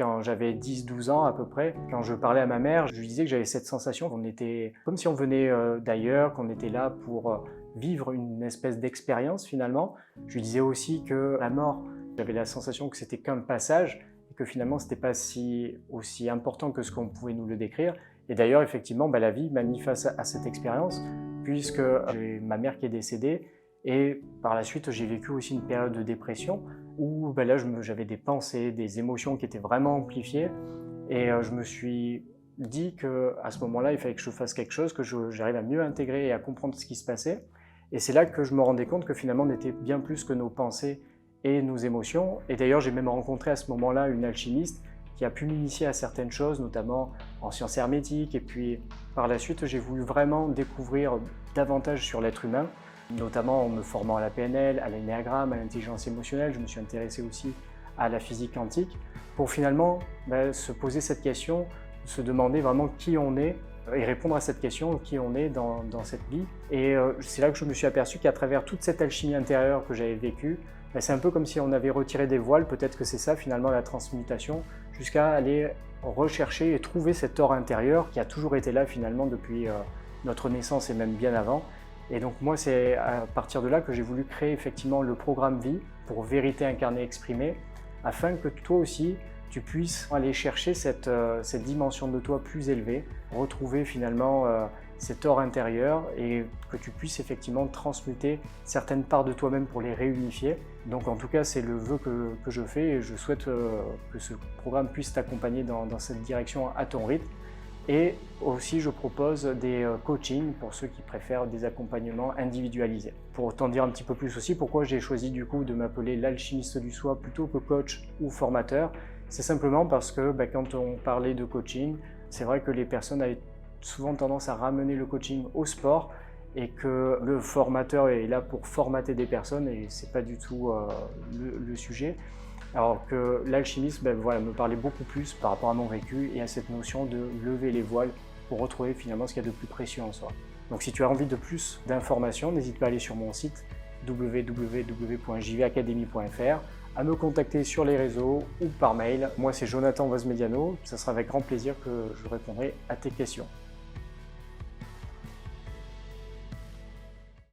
Quand j'avais 10-12 ans à peu près, quand je parlais à ma mère, je lui disais que j'avais cette sensation qu'on était comme si on venait d'ailleurs, qu'on était là pour vivre une espèce d'expérience finalement. Je lui disais aussi que la mort, j'avais la sensation que c'était qu'un passage et que finalement c'était pas aussi important que ce qu'on pouvait nous le décrire. Et d'ailleurs, effectivement, la vie m'a mis face à cette expérience puisque j'ai ma mère qui est décédée et par la suite j'ai vécu aussi une période de dépression où là j'avais des pensées, des émotions qui étaient vraiment amplifiées et je me suis dit qu'à ce moment-là il fallait que je fasse quelque chose, que j'arrive à mieux intégrer et à comprendre ce qui se passait. Et c'est là que je me rendais compte que finalement on était bien plus que nos pensées et nos émotions. Et d'ailleurs j'ai même rencontré à ce moment-là une alchimiste qui a pu m'initier à certaines choses, notamment en sciences hermétiques. Et puis par la suite, j'ai voulu vraiment découvrir davantage sur l'être humain, notamment en me formant à la PNL, à l'énéagramme, à l'intelligence émotionnelle. Je me suis intéressé aussi à la physique quantique pour finalement se poser cette question, se demander vraiment qui on est et répondre à cette question, qui on est dans cette vie. Et c'est là que je me suis aperçu qu'à travers toute cette alchimie intérieure que j'avais vécue, c'est un peu comme si on avait retiré des voiles, peut-être que c'est ça finalement la transmutation, jusqu'à aller rechercher et trouver cet or intérieur qui a toujours été là finalement depuis notre naissance et même bien avant. Et donc moi c'est à partir de là que j'ai voulu créer effectivement le programme Vie pour Vérité Incarnée Exprimée, afin que toi aussi tu puisses aller chercher cette dimension de toi plus élevée, retrouver finalement cet or intérieur et que tu puisses effectivement transmuter certaines parts de toi-même pour les réunifier. Donc en tout cas c'est le vœu que je fais et je souhaite que ce programme puisse t'accompagner dans cette direction à ton rythme. Et aussi je propose des coachings pour ceux qui préfèrent des accompagnements individualisés. Pour t'en dire un petit peu plus aussi pourquoi j'ai choisi du coup de m'appeler l'alchimiste du soi plutôt que coach ou formateur, c'est simplement parce que quand on parlait de coaching, c'est vrai que les personnes avaient souvent tendance à ramener le coaching au sport et que le formateur est là pour formater des personnes et c'est pas du tout le sujet. Alors que l'alchimiste me parlait beaucoup plus par rapport à mon vécu et à cette notion de lever les voiles pour retrouver finalement ce qu'il y a de plus précieux en soi. Donc si tu as envie de plus d'informations, n'hésite pas à aller sur mon site www.jvacademy.fr, à me contacter sur les réseaux ou par mail. Moi c'est Jonathan Vosmediano, ça sera avec grand plaisir que je répondrai à tes questions.